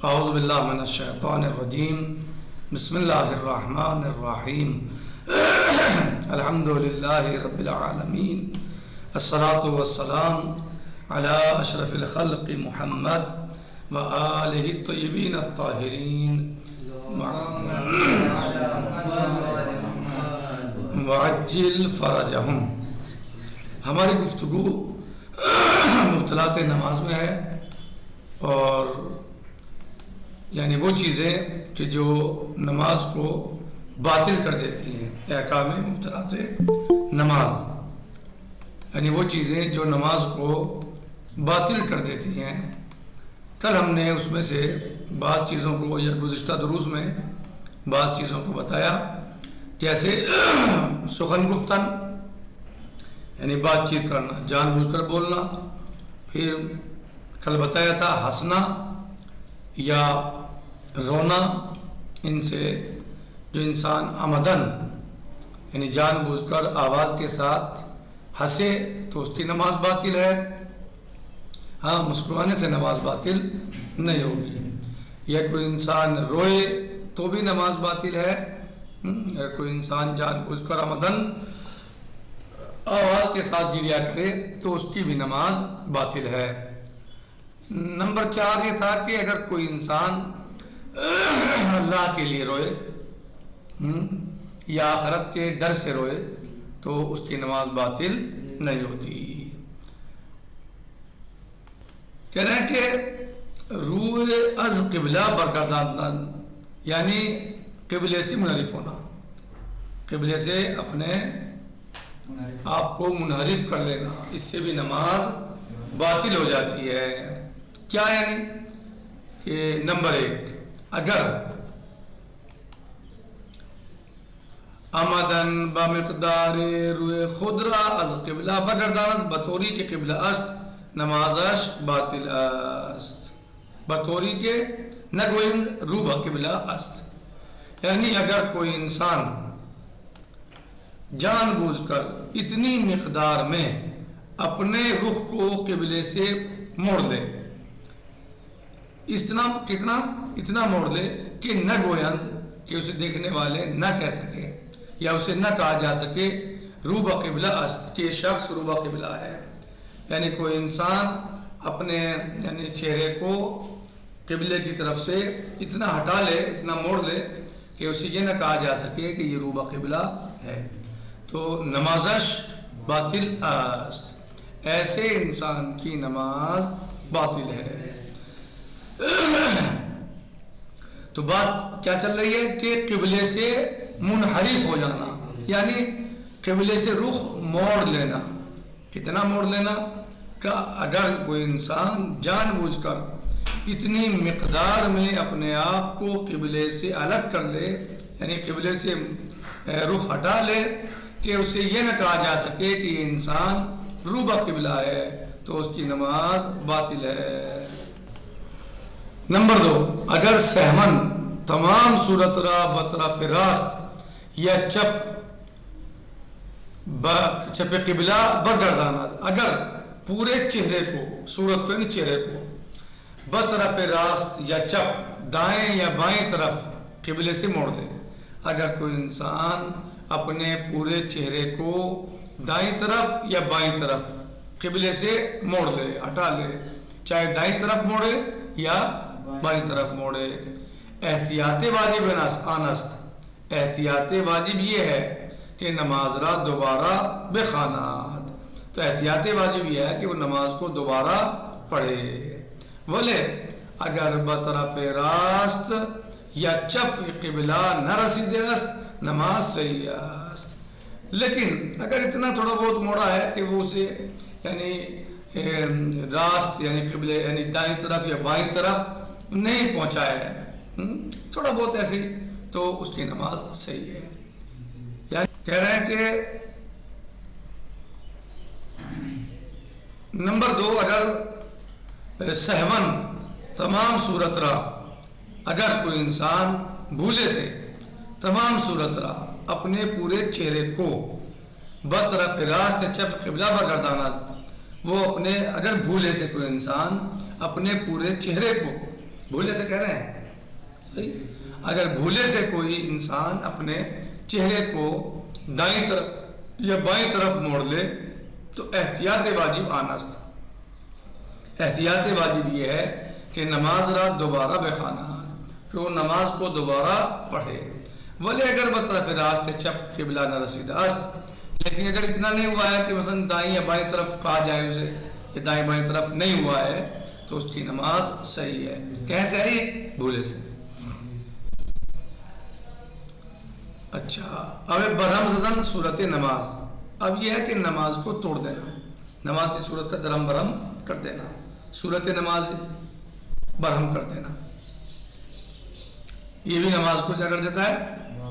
اعوذ باللہ من الشیطان الرجیم بسم اللہ الرحمن الرحیم الحمد للہ رب العالمین الصلاة والسلام علی اشرف الخلق محمد وآلہ الطیبین الطاہرین وعجل فرجہم۔ ہماری گفتگو مبطلات نماز میں ہے، اور یعنی وہ چیزیں کہ جو نماز کو باطل کر دیتی ہیں، احکام مبطلات نماز، یعنی وہ چیزیں جو نماز کو باطل کر دیتی ہیں۔ کل ہم نے اس میں سے بعض چیزوں کو، یا گزشتہ دروس میں بعض چیزوں کو بتایا، جیسے سخن گفتن یعنی بات چیت کرنا، جان بوجھ کر بولنا، پھر کل بتایا تھا ہنسنا یا رونا، ان سے جو انسان عمدن یعنی جان بوجھ کر آواز کے ساتھ ہنسے تو اس کی نماز باطل ہے، ہاں مسکرانے سے نماز باطل نہیں ہوگی۔ یا کوئی انسان روئے تو بھی نماز باطل ہے، اگر کوئی انسان جان بوجھ کر عمدن آواز کے ساتھ گریا کرے تو اس کی بھی نماز باطل ہے۔ نمبر 4 یہ تھا کہ اگر کوئی انسان اللہ کے لیے روئے یا آخرت کے ڈر سے روئے تو اس کی نماز باطل نہیں ہوتی۔ کہہ رہے ہیں کہ روح از قبلہ برگرداندن، یعنی قبلے سے منحرف ہونا، قبلے سے اپنے آپ کو منحرف کر لینا، اس سے بھی نماز باطل ہو جاتی ہے۔ کیا یعنی کہ نمبر 1، اگر آمدن بمقدار روح خود را از قبلہ برگرداند بطوری کے قبلہ است نمازش باطل است، بطوری کے نگوئند رو بقبلہ است، یعنی اگر کوئی انسان جان بوجھ کر اتنی مقدار میں اپنے رخ کو قبلے سے موڑ لے، اتنا موڑ لے کہ نہ گویند، کہ اسے دیکھنے والے نہ کہہ سکے یا اسے نہ کہا جا سکے رو بقبلہ است، کہ یہ شخص رو بقبلہ ہے۔ یعنی کوئی انسان اپنے یعنی چہرے کو قبلے کی طرف سے اتنا ہٹا لے، اتنا موڑ لے کہ اسے یہ نہ کہا جا سکے کہ یہ رو بقبلہ ہے، تو نمازش باطل است، ایسے انسان کی نماز باطل ہے۔ تو بات کیا چل رہی ہے کہ قبلے سے منحرف ہو جانا، یعنی قبلے سے رخ موڑ لینا۔ کتنا موڑ لینا؟ کہ اگر کوئی انسان جان بوجھ کر اتنی مقدار میں اپنے آپ کو قبلے سے الگ کر لے، یعنی قبلے سے رخ ہٹا لے کہ اسے یہ نہ کہا جا سکے کہ یہ انسان رو بقبلہ ہے، تو اس کی نماز باطل ہے۔ نمبر 2، اگر سہمن تمام صورت را بطرف راست یا چپ قبلہ برگرداند، اگر پورے چہرے کو، صورت کو یعنی چہرے کو بطرف راست یا چپ، دائیں یا بائیں طرف قبلے سے موڑ دے۔ اگر کوئی انسان اپنے پورے چہرے کو دائیں طرف یا بائیں طرف قبلے سے موڑ لے، ہٹا لے، چاہے دائیں طرف موڑے یا بائیں طرف موڑے، احتیاط واجب آنست، احتیاط واجب یہ ہے کہ نماز را دوبارہ بخواند، تو احتیاط واجب یہ ہے کہ وہ نماز کو دوبارہ پڑھے۔ بولے اگر بطرف راست یا چپ قبلہ نہ رسیدے است نماز صحیح است، لیکن اگر اتنا تھوڑا بہت موڑا ہے کہ وہ اسے یعنی راست یعنی قبلے یعنی دائیں طرف یا بائیں طرف نہیں پہنچا ہے، تھوڑا بہت ایسی، تو اس کی نماز صحیح ہے۔ یعنی کہہ رہے ہیں کہ نمبر 2، اگر سہون تمام صورت را، اگر کوئی انسان بھولے سے تمام صورت را اپنے پورے چہرے کو بطرف راست چپ قبلہ برگرداند، وہ اپنے اگر بھولے سے کوئی انسان اپنے پورے چہرے کو بھولے سے کہہ رہے ہیں صحیح. اگر بھولے سے کوئی انسان اپنے چہرے کو دائیں طرف یا بائیں طرف موڑ لے تو احتیاط واجب آنست. احتیاط واجب یہ ہے کہ نماز را دوبارہ بخانہ کہ وہ نماز کو دوبارہ پڑھے. ولی اگر بطرف راست چپ قبلہ نہ رسیداست، لیکن اگر اتنا نہیں ہوا ہے کہ مثلا دائیں یا بائیں طرف کہا جائے اسے کہ دائیں بائیں طرف نہیں ہوا ہے تو اس کی نماز صحیح ہے. کہیں سے آئی؟ بھولے سے. اچھا اب برہم زدن صورت نماز. اب یہ ہے کہ نماز کو توڑ دینا، نماز کی صورت کا درہم برہم کر دینا، صورت نماز برہم کر دینا. یہ بھی نماز کو کیا کر دیتا ہے؟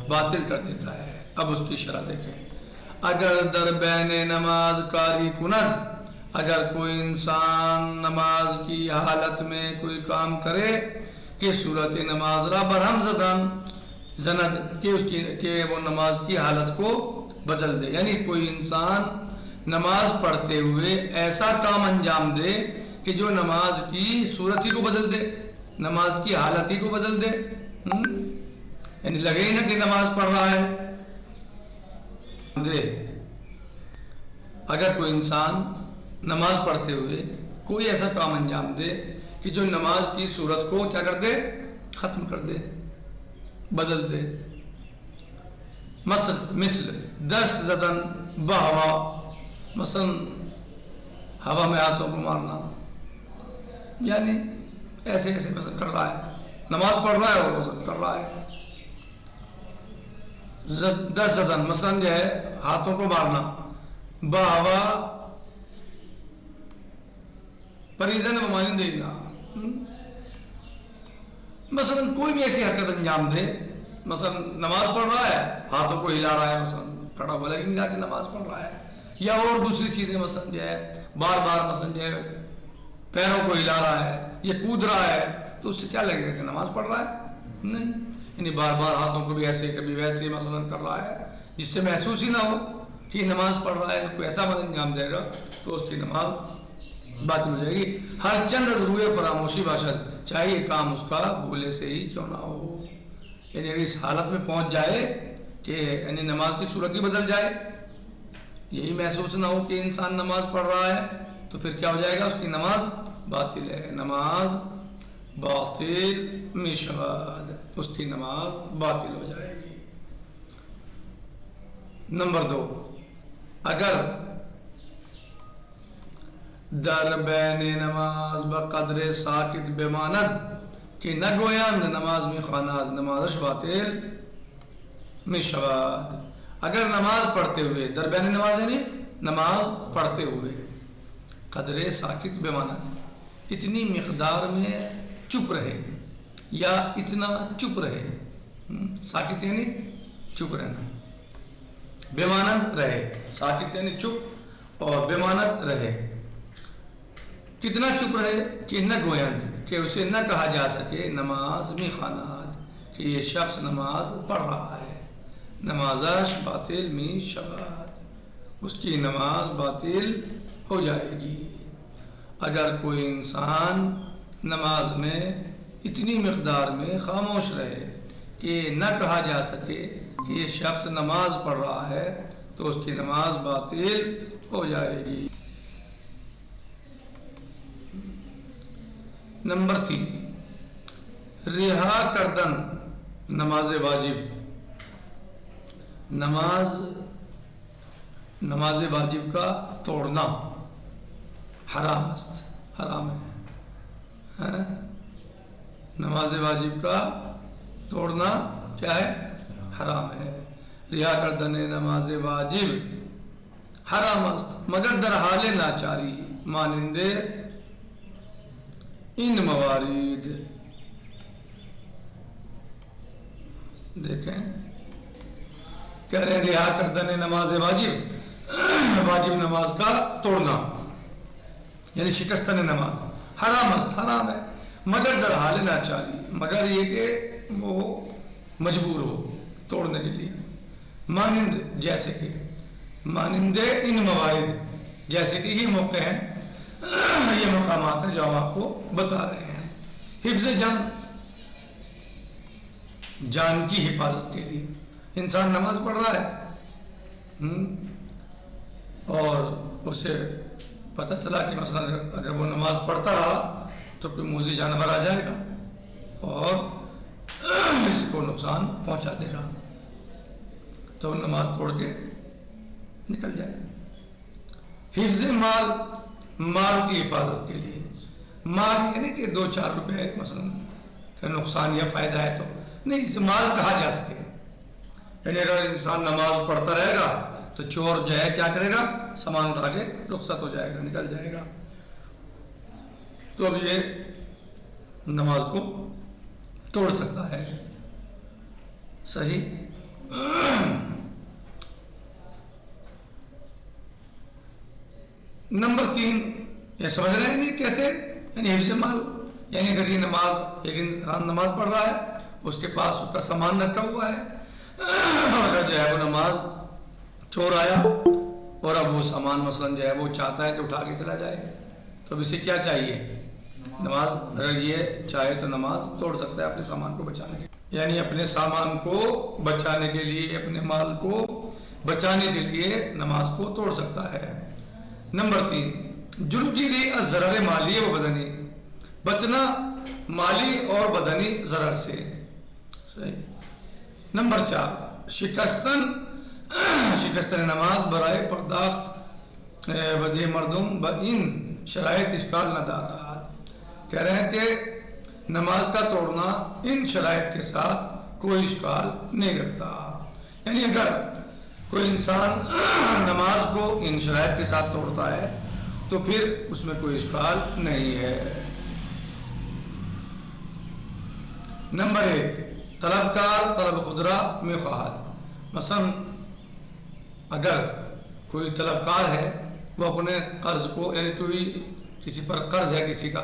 باطل کر دیتا ہے. اب اس کی شرح دیکھیں. اگر در بین نماز کاری کند، اگر کوئی انسان نماز کی حالت میں کوئی کام کرے کہ صورت نماز را برہم زدن زند کہ وہ نماز کی حالت کو بدل دے. یعنی کوئی انسان نماز پڑھتے ہوئے ایسا کام انجام دے کہ جو نماز کی صورت ہی کو بدل دے، نماز کی حالت ہی کو بدل دے. یعنی لگے ہی نہ کہ نماز پڑھ رہا ہے. اگر کوئی انسان نماز پڑھتے ہوئے کوئی ایسا کام انجام دے کہ جو نماز کی صورت کو کیا کر دے؟ ختم کر دے، بدل دے. مثل دست زدن بہوا، مثلا ہوا میں ہاتھوں کو مارنا، یعنی ایسے ایسے مثلا کر رہا ہے، نماز پڑھ رہا ہے اور مثلا کر رہا ہے. دست زدن مثلا جو ہے ہاتھوں کو مارنا، بہوا پریزن ممانند دینا. مثلا کوئی بھی ایسی حرکت انجام دے، مثلا نماز پڑھ رہا ہے ہاتھوں کو ہلا رہا ہے، مثلا کھڑا ہوا لیکن ملا کے نماز پڑھ رہا ہے، یا اور دوسری چیزیں مثلا جو ہے بار بار مثلا جو ہے پیروں کو ہلا رہا ہے یا کود رہا ہے، تو اس سے کیا لگے گا کہ نماز پڑھ رہا ہے؟ نہیں. یعنی بار بار ہاتھوں کو بھی ایسے کبھی ویسے مثلا کر رہا ہے جس سے محسوس ہی نہ ہو کہ یہ نماز پڑھ رہا ہے. کوئی ایسا انجام دے گا تو اس کی نماز باطل ہو جائے گی. ہر چند ضرور فراموشی باشد، چاہے یہ کام اس کا بھولے سے ہی کیوں نہ ہو. یعنی اگر اس حالت میں پہنچ جائے کہ یعنی نماز کی صورت ہی بدل جائے، یہی محسوس نہ ہو کہ انسان نماز پڑھ رہا ہے، تو پھر کیا ہو جائے گا؟ اس کی نماز باطل ہے. نماز باطل مشہد، اس کی نماز باطل ہو جائے گی. نمبر 2، اگر در بین نماز بقدر ساکت بماند کہ نہ گویند نماز میں خاناد نمازش باطل مشہد. اگر نماز پڑھتے ہوئے در بین نماز یعنی نماز پڑھتے ہوئے قدر ساکت بماند اتنی مقدار میں چپ رہے یا اتنا چپ رہے، ساکت یعنی چپ رہنا، بمانند رہے، ساکت یعنی چپ اور بمانند رہے. کتنا چپ رہے کہ نہ گویند کہ اسے نہ کہا جا سکے نماز میں خاناد کہ یہ شخص نماز پڑھ رہا ہے، نمازش باطل میں شباد، اس کی نماز باطل ہو جائے گی. اگر کوئی انسان نماز میں اتنی مقدار میں خاموش رہے کہ نہ کہا جا سکے کہ یہ شخص نماز پڑھ رہا ہے تو اس کی نماز باطل ہو جائے گی. نمبر 3، رہا کردن نماز واجب. نماز واجب کا توڑنا حرام است، حرام ہے. نماز واجب کا توڑنا کیا ہے؟ حرام ہے. رہا کردن نماز واجب حرام است مگر در حال ناچاری مانند ان موارد. دیکھیں کہہ رہے ہیں رہا کردن نماز واجب، واجب نماز کا توڑنا یعنی شکستن نماز حرام است، حرام ہے. مگر در حال ناچاری، مگر یہ کہ وہ مجبور ہو توڑنے کے لیے. مانند جیسے کہ، مانند ان موارد جیسے کہ یہ موقع ہیں، یہ مقامات ہیں جو ہم آپ کو بتا رہے ہیں. حفظ جان، جان کی حفاظت کے لیے انسان نماز پڑھ رہا ہے اور اسے پتہ چلا کہ مثلا اگر وہ نماز پڑھتا رہا تو کوئی موذی جانور آ جائے گا اور اس کو نقصان پہنچا دے گا، تو نماز توڑ کے نکل جائے۔ حفظ مال، مال کی حفاظت کے لیے، مال یعنی کہ 2-4 روپے مثلا کا نقصان یا فائدہ ہے تو نہیں، اسے مال کہا جا سکے۔ یعنی اگر انسان نماز پڑھتا رہے گا تو چور جو ہے کیا کرے گا، سامان اٹھا کے رخصت ہو جائے گا، نکل جائے گا، تو اب یہ نماز کو توڑ سکتا ہے۔ صحیح۔ نمبر 3 یہ سمجھ رہے ہیں نہیں کیسے، یعنی حفظ مال، یعنی اگر یہ نماز، ایک انسان نماز پڑھ رہا ہے، اس کے پاس اس کا سامان رکھا ہوا ہے، اگر جو ہے وہ نماز چور آیا اور اب وہ سامان مثلا جو ہے وہ چاہتا ہے کہ اٹھا کے چلا جائے، تو اب اسے کیا چاہیے، نماز، اگر یہ چاہے تو نماز توڑ سکتا ہے اپنے سامان کو بچانے کے لیے، یعنی اپنے سامان کو بچانے کے لیے، اپنے مال کو بچانے کے لیے نماز کو توڑ سکتا ہے۔ نمبر 3 جلوگیری الضرر مالی و بدنی، بچنا مالی اور بدنی ضرر سے۔ صحیح۔ نمبر 4 شکستن نماز برائے پرداخت بدی مردم با ان شرائط اشکال ندارات، کہہ رہے ہیں کہ نماز کا توڑنا ان شرائط کے ساتھ کوئی اشکال نہیں رکھتا، یعنی اگر کوئی انسان نماز کو ان شرائط کے ساتھ توڑتا ہے تو پھر اس میں کوئی اشکال نہیں ہے۔ نمبر 1 طلبکار طلب خدرہ میں خواہد، مثلا اگر کوئی طلبکار ہے، وہ اپنے قرض کو، یعنی کوئی کسی پر قرض ہے کسی کا،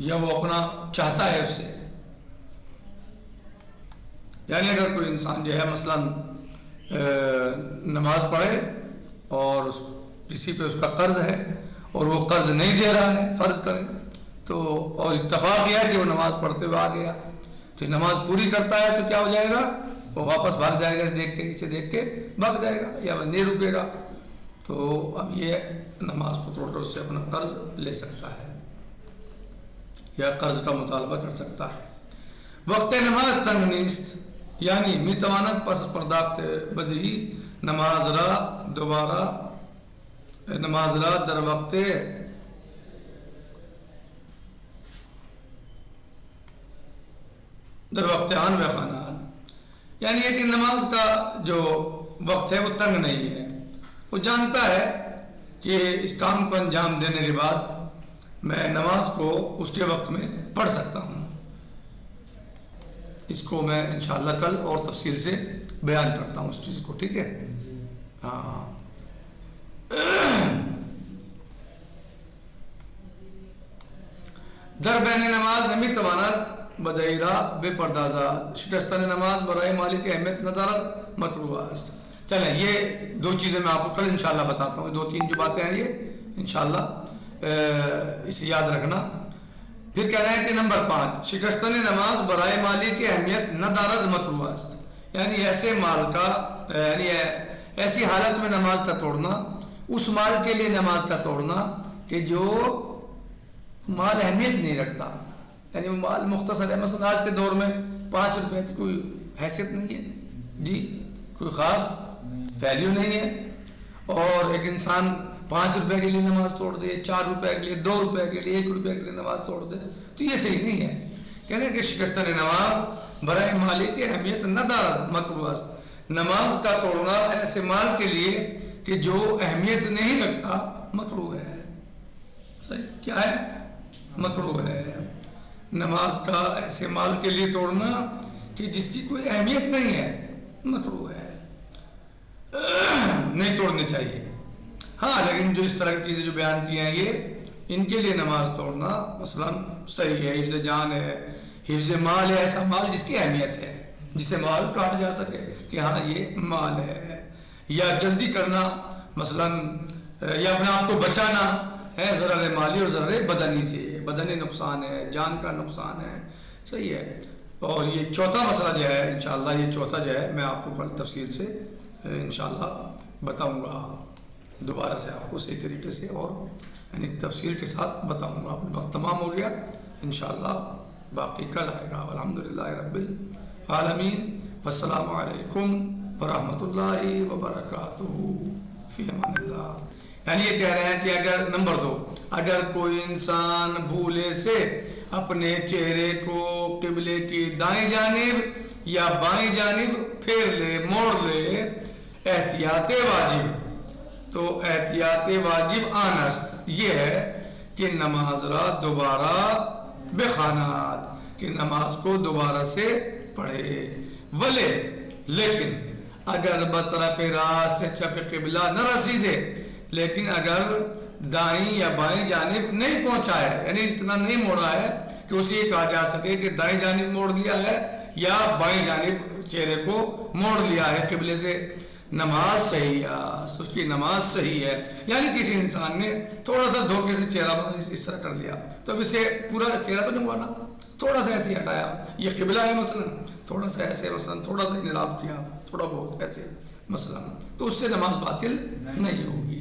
یا وہ اپنا چاہتا ہے اس سے، یعنی اگر کوئی انسان جو ہے مثلا نماز پڑھے اور کسی پہ اس کا قرض ہے اور وہ قرض نہیں دے رہا ہے، فرض کریں تو، اور اتفاق یہ ہے کہ وہ نماز پڑھتے ہوئے آ گیا، تو نماز پوری کرتا ہے تو کیا ہو جائے گا، وہ واپس بھاگ جائے گا، اسے دیکھ کے بھاگ جائے گا یا نہیں رکے گا، تو اب یہ نماز کو توڑ کر اس سے اپنا قرض لے سکتا ہے یا قرض کا مطالبہ کر سکتا ہے۔ وقت نماز تنگ نیست، یعنی میتواند پس پرداخت بدہی نماز را دوبارہ نماز را در وقت آن و خانان، یعنی ایک نماز کا جو وقت ہے وہ تنگ نہیں ہے، وہ جانتا ہے کہ اس کام کو انجام دینے کے بعد میں نماز کو اس کے وقت میں پڑھ سکتا ہوں۔ اس کو میں انشاءاللہ کل اور تفصیل سے بیان کرتا ہوں اس چیز کو، ٹھیک ہے؟ ہاں، در بین نماز نمی تواند بدہیرہ بے پردازات، شکستن نماز برائے مالی کی اہمیت ندارت مکروہ است۔ چلیں یہ 2 چیزیں میں آپ کو کل انشاءاللہ بتاتا ہوں، 2-3 جو باتیں ہیں یہ انشاءاللہ اسے یاد رکھنا۔ پھر کہہ رہے ہیں کہ نمبر 5 شکستن نماز برائے مالی کی اہمیت ندارت مکروہ است، یعنی ایسے مال کا، یعنی ایسی حالت میں نماز کا توڑنا، اس مال کے لیے نماز کا توڑنا کہ جو مال اہمیت نہیں رکھتا، یعنی وہ مال مختصر ہے، مثلا آج کے دور میں 5 روپے کی کوئی حیثیت نہیں ہے جی، کوئی خاص ویلیو نہیں ہے، اور ایک انسان 5 روپے کے لیے نماز توڑ دے، 4 روپے کے لیے، 2 روپے کے لیے، 1 روپے کے لیے نماز توڑ دے، تو یہ صحیح نہیں ہے۔ کہتے ہیں کہ شکستن نماز برائے مالی کی اہمیت ندارت مکروہ است، نماز کا توڑنا ایسے مال کے لیے کہ جو اہمیت نہیں رکھتا مکروہ ہے۔ صحیح، کیا ہے؟ مکروہ ہے۔ نماز کا ایسے مال کے لیے توڑنا کہ جس کی کوئی اہمیت نہیں ہے، مکروہ ہے، نہیں توڑنے چاہیے۔ ہاں لیکن جو اس طرح کی چیزیں جو بیان کی ہیں یہ، ان کے لیے نماز توڑنا مثلا صحیح ہے، حفظ جان ہے، حفظ مال ہے، ایسا مال جس کی اہمیت ہے، جسے مال کہا جا سکے کہ ہاں یہ مال ہے، یا جلدی کرنا مثلا، یا اپنے آپ کو بچانا، ہے ضرر مالی اور ضرر بدنی سے، بدنی نقصان ہے، جان کا نقصان ہے، صحیح ہے. اور یہ چوتھا مسئلہ جو ہے انشاءاللہ، یہ چوتھا جو ہے میں آپ کو کل تفصیل سے انشاءاللہ بتاؤں گا، دوبارہ سے آپ کو صحیح طریقے سے اور یعنی تفصیل کے ساتھ بتاؤں گا. وقت تمام ہو گیا، انشاءاللہ باقی کل آئے گا. الحمدللہ رب العالمین، والسلام علیکم ورحمۃ اللہ وبرکاتہ، فی امان اللہ. یعنی یہ کہہ رہے ہیں کہ اگر نمبر 2، اگر کوئی انسان بھولے سے اپنے چہرے کو قبلے کی دائیں جانب یا بائیں جانب پھیر لے، موڑ لے، احتیاط واجب. تو احتیاط واجب آنست یہ ہے کہ نماز را دوبارہ بخانات، کہ نماز کو دوبارہ سے پڑھے. ولے لیکن اگر بطرف راست چپ قبلہ نہ رسیدے، لیکن اگر دائیں یا بائیں جانب نہیں پہنچا ہے، یعنی اتنا نہیں موڑا ہے کہ اسے یہ کہا جا سکے کہ دائیں جانب موڑ دیا ہے یا بائیں جانب چہرے کو موڑ لیا ہے قبلے سے، نماز صحیح ہے، اس کی نماز صحیح ہے. یعنی کسی انسان نے تھوڑا سا دھوکے سے چہرہ اس طرح کر لیا، تو اب اسے پورا چہرہ تو نہیں ہوا نا، تھوڑا سا ایسے ہٹایا، یہ قبلہ ہے مثلا، تھوڑا سا ایسے مثلا تھوڑا سا انحراف کیا، تھوڑا بہت ایسے مثلا، تو اس سے نماز باطل نہیں ہوگی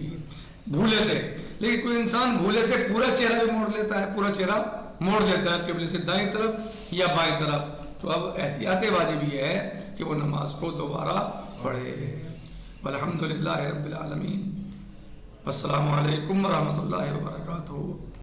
بھولے سے. لیکن کوئی انسان بھولے سے پورا چہرہ بھی موڑ لیتا ہے، پورا چہرہ موڑ لیتا ہے قبلے سے دائیں طرف یا بائیں طرف، تو اب احتیاط واجب یہ ہے کہ وہ نماز کو دوبارہ پڑھے. والحمدللہ رب العالمین، السلام علیکم ورحمۃ اللہ وبرکاتہ.